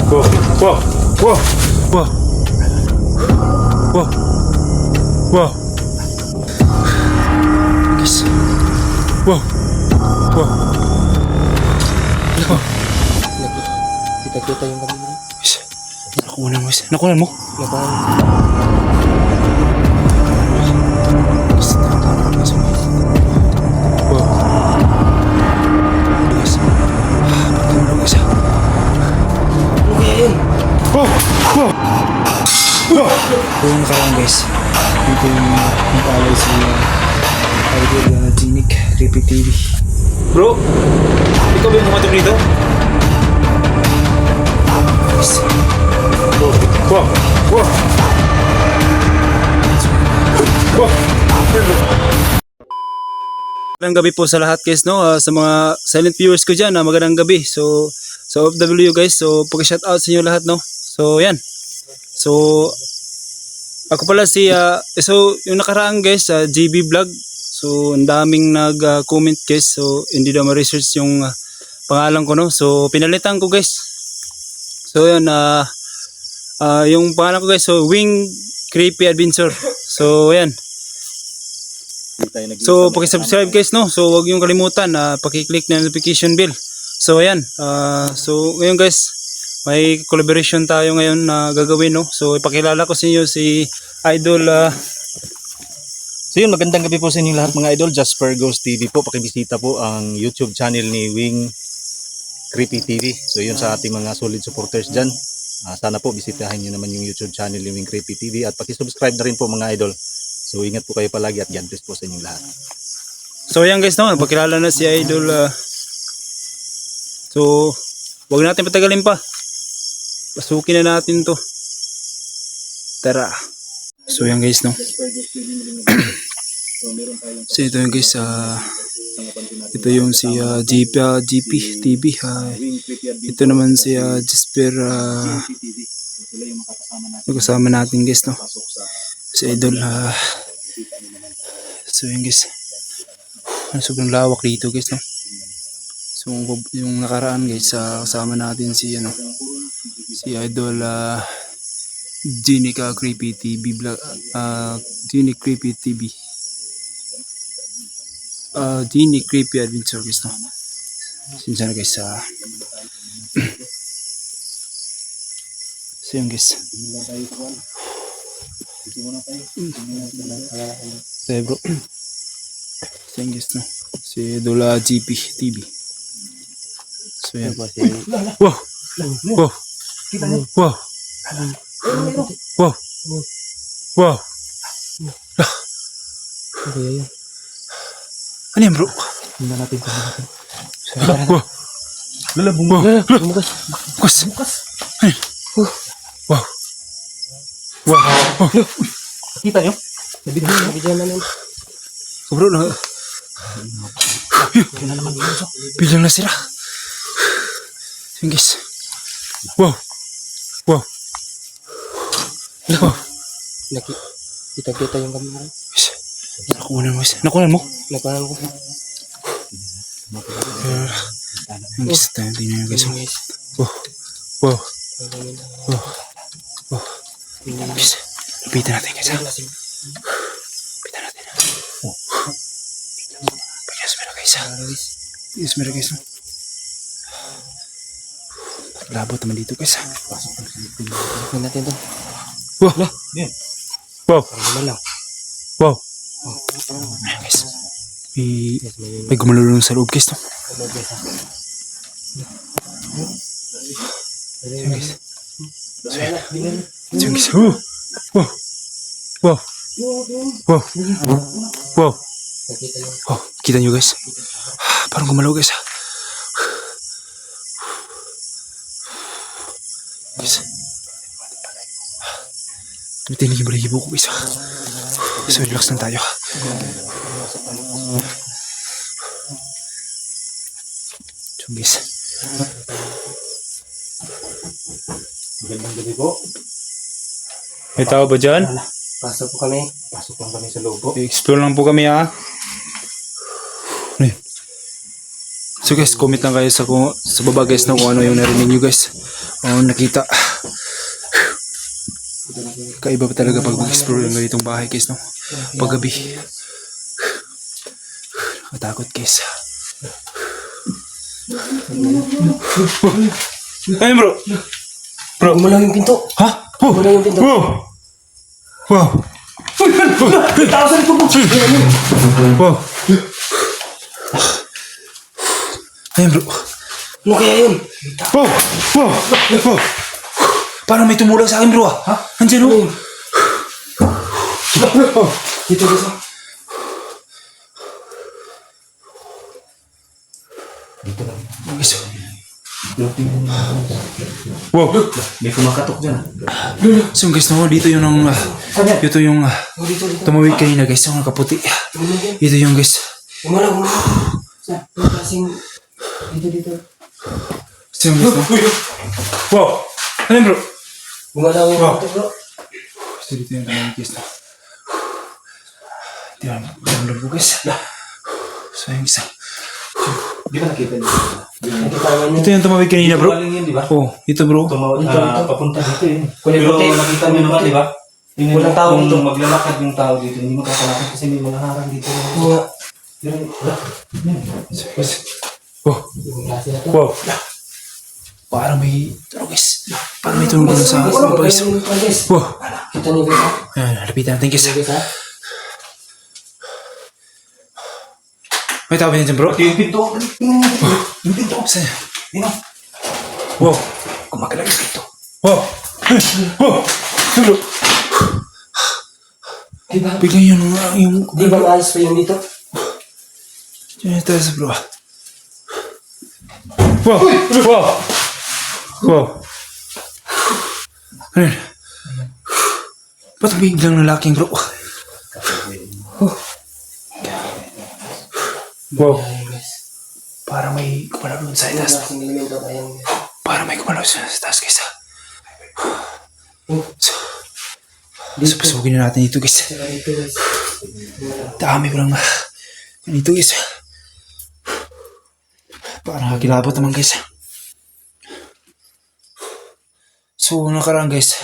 Wow, wow, wow, wow, wow, wow. Guys. Wow, wow, wow. Kita-kita yung kami mo. Guys, nakunan mo, guys. Nakunan mo? Nakunan. Guys, nakunan mo. Wow. Guys. Pagkaman mo, guys. Ano kaya yun? Wow, wow. Wow. Ito yung nakaraan, guys. Ito yung napalay si Idol Genic Creepy TV. Bro, ikaw ba yung kumatok dito? Guys. Wow, wow, wow. Wow. Magandang gabi po sa lahat, guys, no? Sa mga silent viewers ko dyan, magandang gabi. So, sa OFW, guys, so pag-shout out sa inyo lahat, no? So, yan. So, ako pala si, so, yung nakaraan, guys, GB Vlog. So, ang daming nag-comment, guys. So, hindi daw ma-research yung pangalan ko, no? So, pinalitan ko, guys. So, yan, yung pangalan ko, guys, so, Wing Creepy Adventure. So, yan. So, paki-subscribe, guys, no? So, wag yung kalimutan, paki-click na notification bell. So, ayan. So, ngayon, guys, may collaboration tayo ngayon na gagawin, no? So, ipakilala ko sa inyo si Idol. So yun, magandang gabi po sa inyong lahat mga idol. Jasper Ghost TV po. Pakibisita po ang YouTube channel ni Wing Creepy TV. So yun sa ating mga solid supporters dyan. Sana po bisitahin nyo naman yung YouTube channel ni Wing Creepy TV. At pakisubscribe na rin po mga idol. So ingat po kayo palagi at God bless po sa inyong lahat. So, ayan, guys, no? Pakilala na si Idol. So, wag natin patagalin pa. Pasukin na natin to. Tara. So, ayan, guys, no? So, ito yung, guys, ito yung si GP TV. Ito naman si Jasper. Kasama natin, guys, no? Si Idol. So, yun, guys. Sobrang lawak dito, guys, no? So, yung nakaraan, guys, kasama natin si, si Idol Genic Creepy TV vlog, Genic Creepy TV. Genic Creepy Adventure, guys, no? Sinsya na, guys, so yun, guys. Tayo, bro. So yun, guys, no? Si Dola GP TV. So yan. Wow! Wow! Wow! Wow! Wow! Ano yan, bro? Hindi natin pa natin. Wow! Lalabong Wow! Bukas. Bukas! Wow! Wow! Wow! kita nyo? Nabidyan namin. So, bro, biglang nasira. Yun, guys. Wow! Wow! Wow! Kita-kita yung kami mo. Guys, nakunan mo, guys. Nakunan mo? Nakunan ko. Yung guys, tingnan nyo, guys. Wow! Wow! Wow! Wow! Guys, lapitan natin, guys. Lapitan natin. Pagkas meron, guys. Pagkas meron, guys. Labot naman dito, guys. Nakunan natin ito. Wow! Wow! Parang naman lang. Wow! Ayan, guys. May gumalulong sa loob, guys, no? Ayan, guys. So, ayan. Ayan, guys. Wow! Wow! Wow! Wow! Nakita yung Oh, kita nyo, guys. Parang gumalaw, guys. Guys. Tumitin yung balahibo ko, guys. So, relax lang tayo. So, guys. Magandang gabi po. May tao ba dyan? pasok po kami. Pasok lang kami sa loob po. I-explore lang po kami, ha. Ano yun? So guys, comment lang kayo sa baba, guys, na kung ano yung narinig nyo, guys. Oo, nakita. Kaiba pa talaga pag mag-explore ng ganitong bahay guys, no? Paggabi. Nakatakot guys. Ay bro! Bro! Gumalaw yung pinto. Ha? Oh! Gumalaw yung pinto. Wow! Wow! Tao sa likod mo. Wow! Ayun bro! Ano kaya yun? Wow! Wow! Wow! Parang may tumulong sa akin bro ah! Ha? Andiyan oh! Dito guys. Guys. Wow! May kumakatok dyan. So guys, no, dito yung ito yung tumawid kanina guys, yung kaputi. Ito yung guys. Gumalaw. Sa klaseng... Dito. Ito yung guys, no? Wow! Ano bro? Gumalaw yung pinto bro. So dito yung tumawid guys, no? Ito yung bro guys. So yung isa. Di ba nakita niyo? Nakita naman yun. Ito yung tumawid kanina bro. Galing yun, di ba? Oh, ito bro. Papunta dito yun. Kunin Pero puti. nakita niyo naman, di ba? Walang tao Kung dito. maglalakad yung tao dito, hindi makakalakad kasi may mga harang dito. Oo nga. Wow! Yung klase na to. Wow! Parang may tunog guys. Parang may tunog sa baba guys. Wow! Kita niyo guys ha? Ayan, lapitan natin guys. Guys ha? May tao ba yan dyan bro? Yung pinto, yung pinto. Saan? Yun o. Wow! Kumakalag yung pinto. Wow! Wow! Bro! Diba? Bigla yung... Di ba maayos pa yung dito? Diyan tayo sa bro. Wow! Wow! Wow! Ano yun? Ba't biglang lalaking bro? Wow! Ayun guys. Para may kumalaw doon sa taas. Klaseng elemento kayang... Para may kumalaw sa taas guys ha. So, pasugin na natin dito guys. Sira dito guys. Dami ko lang ganito guys. Parang kilabot naman guys. So nakaraan guys,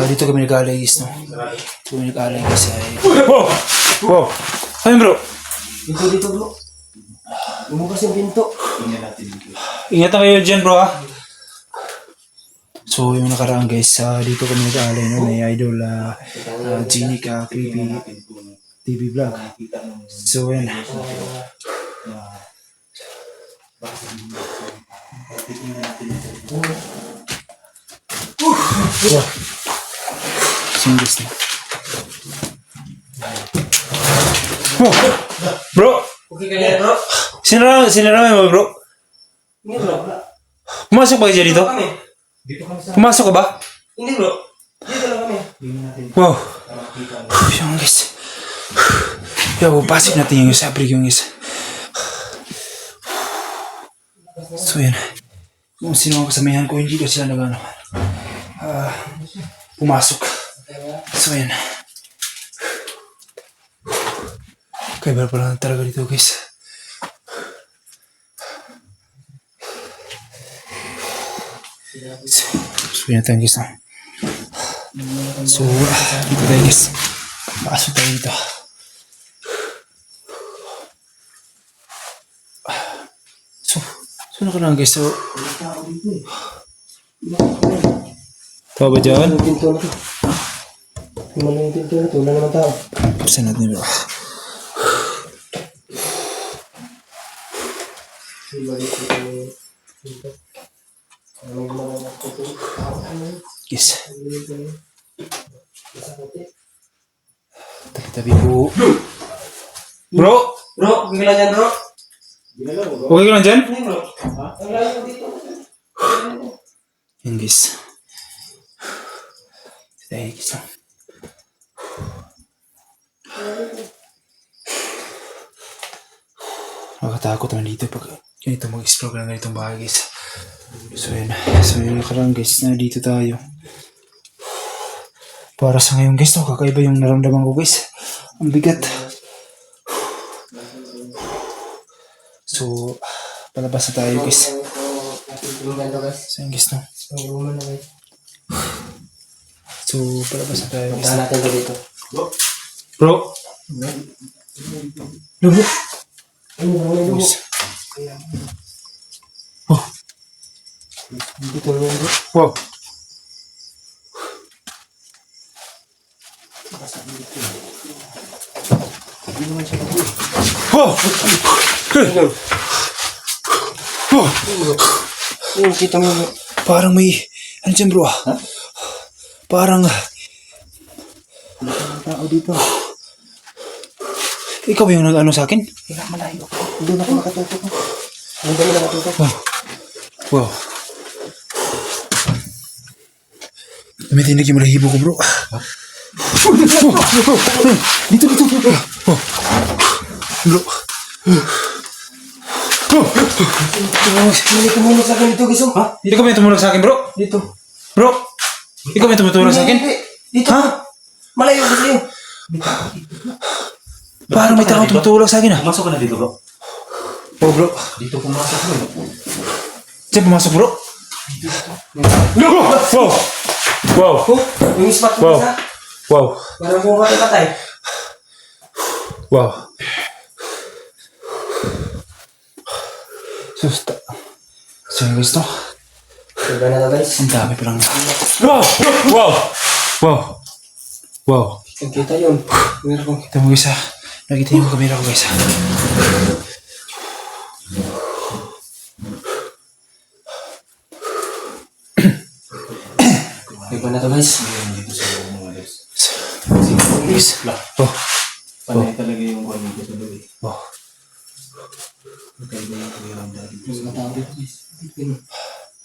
dito kami nag-alay guys, no? Dito kami nag-alay guys. Wow! Wow! Ayun bro! Dito bro. Bumukas yung pinto. Ingatan kayo dyan bro ha. So yung nakaraan guys, dito kami nag-alay no? May idol Genie ka, Creepy TV Vlog. So yan. Wow. Singles na. Wow. Bro! Okay kaya bro? Sinara mo bro? Hindi bro. Pumasok ba kayo dito? Kami. Pumasok ka ba? Hindi bro. Dito lang kami. Wow. Yung guys. Yo, pasok natin yung isa. Abrig yung isa. So yan. Kung sino ang kasamahan ko, hindi ko sila nagano. Pumasok. So yan. Kaya pala talaga dito guys. So yan tayo guys. So dito tayo guys. Pasok tayo dito. So nakaraan guys. So tao ba dyan? Yung pinto na to. Gumalaw yung pinto na to. Wala naman tao. Buksan natin bro. Yes. Tabi-tabi po. Bro! Bro, okay lang yan bro. Okay ka lang dyan? Hindi bro. Ang layo dito. Yan guys. Tayo guys. Nakakatakot naman dito pag ganito mag-explore ka ng ganitong bahay guys. So yun. So yun nakaraan guys. Nandito tayo. Para sa ngayon guys. Kakaiba yung naramdaman ko guys. Ang bigat. So palabas na tayo guys. Yung ganito guys. So yun guys no. Yung room na guys. So palabas na tayo guys. Puntahan natin ito dito. Bro. Lubo. Ano ba may lubo? Oh. Dito na yun bro. Wow. Wow. Wow. Yung kita mo bro. Parang may ano dyan bro ah. Parang Tao dito. ikaw ba yung nag-ano sa akin? Kaya malayo. Doon ako nakatutok. Doon kami nakatutok. Wow. Tumitinig yung malahibo ko bro. Dito. Bro. Hindi tumulog sa akin dito guys. Ha? Ikaw ba yung tumulog sa akin bro? Dito. Bro. Ikaw ba yung tumutulog sa akin? Hindi. Dito. Ha? Malayo guys yun. Parang may tao tumutulog sa akin ah. Pumasok ka na dito, bro. Oh bro. Dito pumasok bro. Diyan pumasok bro. Wow. Wow. Oh, yung spot ko Wow. guys ha. Wow. Parang pumatay. Wow. Susta. So yun guys no. Diba na guys? Ang dami palang. Wow. Wow. Wow. Wow. Kita yun. Meron ko. Kita mo guys ha. Nakita yung kamera ko guys ha. Diba na to guys? Dito sa mga guys. Guys. Oh. Panay talaga yung kwan dito sa loob. Oh. Magkaiba yung pakiramdam dito. Mas matao dito guys.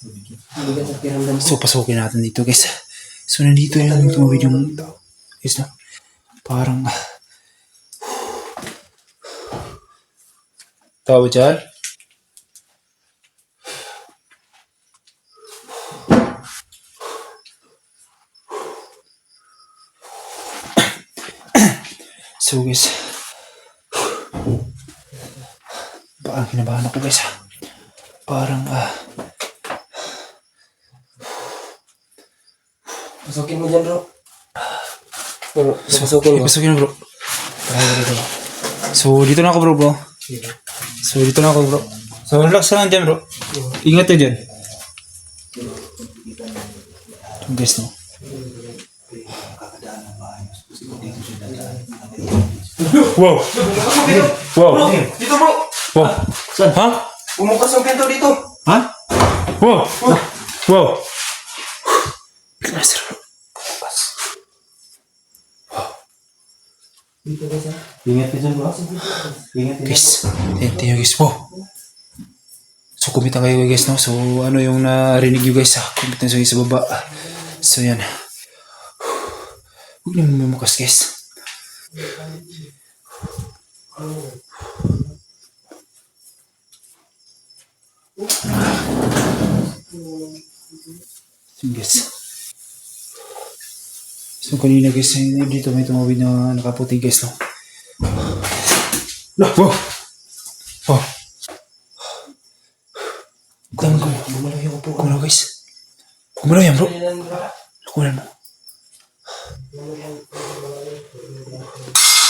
Hindi ka sa kiramdam ko. So pasukin natin dito guys. So nandito yung tumawid yung tao. Guys no. Parang tao dyan. So guys, parang kinabahan ako guys. Parang Pasukin mo dyan bro. Bro, pasukin mo. ipasukin na bro. So dito na ako bro. So dito na ako bro. So relax lang dyan bro. Ingat ka dyan. Guys no. Wow. Wow. Dito bro. Wow. Ha? Bumukas yung pinto dito. Ha? Wow. Wow. Master. Dito guys ha. Ingat ka dyan, bro. Ingat ka. Guys, tingnan nyo guys. Wow. So kumitan kayo guys no. So ano yung narinig nyo guys ha. Kumitan sa sa baba. So yan. Huwag naman mamukas guys. So guys. So kanina guys, dito may tumawid na nakaputi guys no. Wow! Wow! Gumalaw yung upo. Gumalaw guys. Gumalaw yan bro. Kunan mo.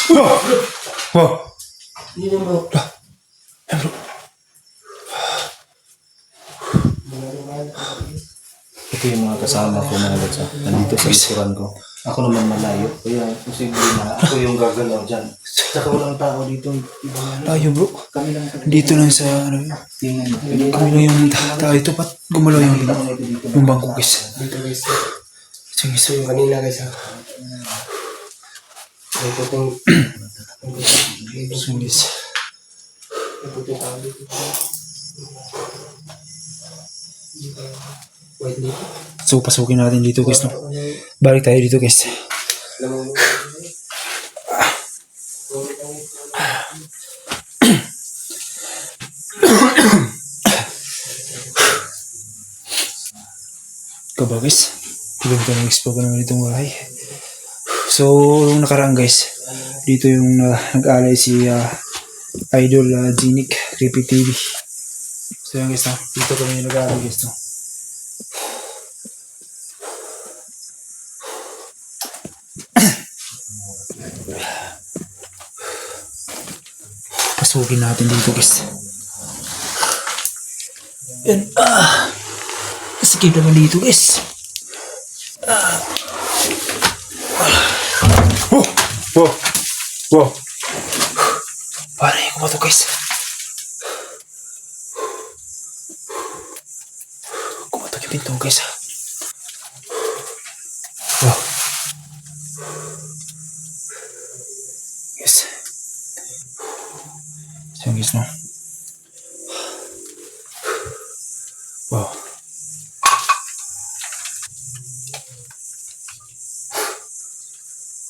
Wow! Wow! Dito bro. Yan bro. Ito yung mga kasama ko mga lods. Nandito sa likuran ko. Ako naman malayo. Kaya posible na ako yung gagalaw dyan. Tsaka walang tao dito. Layo bro. Kami lang sa Dito lang sa ano yun. Tingnan. Kami lang yung tao dito. Pat gumalaw yung bangko guys. dito guys. Sige So yung kanina guys ha. May puting so guys. may puting tao dito. Wait dito. So pasukin natin dito guys no. Balik tayo dito guys. Alam mo. Ikaw ba guys? Tignan ko na-explore ko naman itong bahay. So, yung nakaraan guys, dito yung nag-alay si Idol Genic, Creepy TV. So yan guys, no? Dito kami nag-aaral guys, no? Pasukin natin dito guys. Yan. Sige naman dito guys. Wow. Wow. Parang yung kumato guys. Kumato yung pinto guys. Wow. Yes. So guys, no? Wow.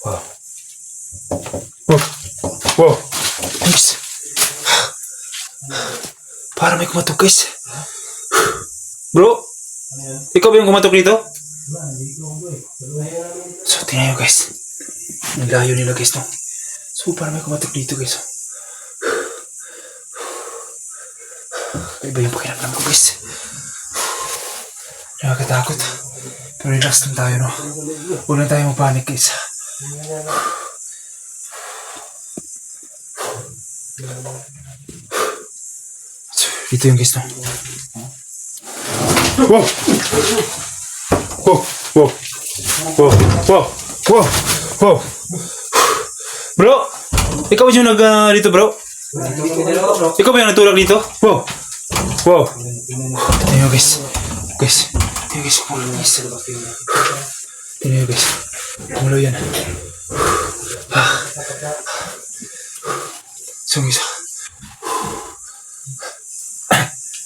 Wow. Wow. Wow. Guys. Para may kumatok guys. Bro, ikaw ba yung kumatok dito? So, tingnan nyo guys. Ang layo nila guys, no? So, para may kumatok dito guys. Iba yung pakiramdam ko guys. Nakakatakot. Pero relax lang tayo, no? Huwag lang tayo mapanik guys. So, dito yung guys, no? Wow. Wow. Wow. Wow. Wow. Wow. Wow. Bro! Ikaw yung dito, bro? Ikaw ba yung nagtulak dito? Wow. Wow. Tingnan nyo guys. Guys. Tingnan guys. Kumulo guys. Tingnan nyo guys. Kumulo yan. So guys.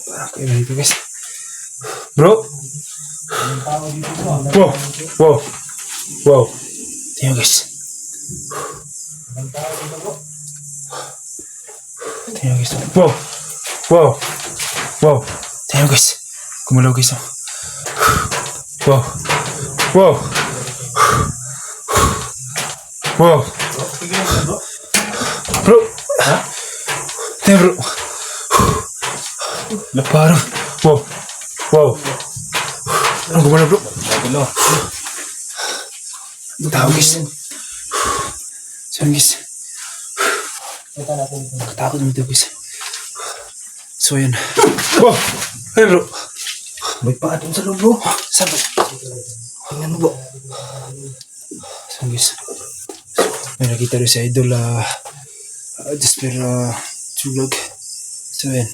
Parang kayo dito guys. Bro. Wow. Wow. Wow. Tingnan nyo guys. Tingnan nyo guys. Wow. Wow. Wow. Tingnan nyo guys. Kumulo guys. Wow. Wow. Wow. Bro. Tingnan bro. Parang. Wow. Wow. Anong gumana bro? Tao guys. Saan guys? Katakot mo dito guys. So yan. Wow. Hey bro. May paa dun sa loob, bro. Saan bro? Tingnan mo, bro. So guys. May nakita rin si Idol Jasper Chulog. So yan.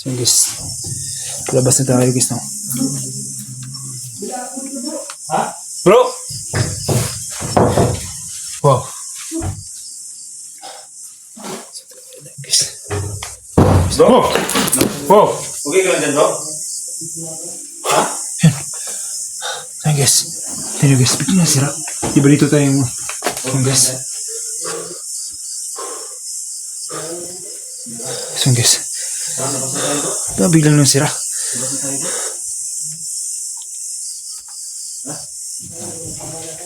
So guys. Labas na tayo guys, no? Bro! Wow. Guys. Wow. Wow. Okay ka lang dyan, bro? Ayan guys. Tignan guys. Bigyan na sira. Di ba dito tayong guys? So guys. Biglang lang sira.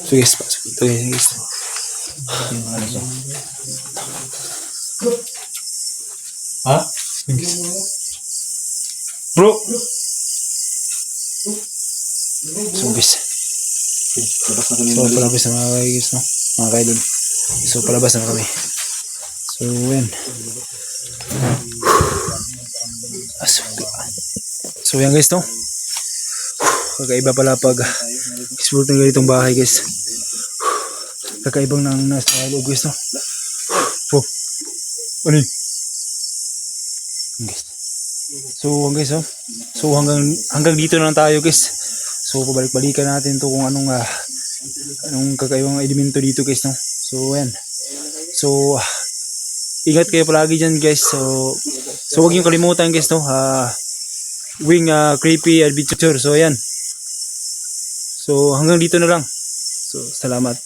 So guys. Pasok dito guys. Ha? Ayan guys. Bro. So guys. So palabas na mga guys, no? Mga kaidol. So palabas na kami. So yan. So yan guys, no? Kakaiba pala pag explore ng ganitong bahay guys. Kakaibang nang nasa loob guys, no? Oh. Ano yun? Yan, guys. So yan guys, oh. So hanggang dito na lang tayo guys. So pabalik-balikan natin to kung anong kakaibang elemento dito guys, no? So yan. So ingat kayo palagi dyan guys. So huwag niyo kalimutan guys, no? Wing Creepy Adventure. So yan. So hanggang dito na lang. So salamat.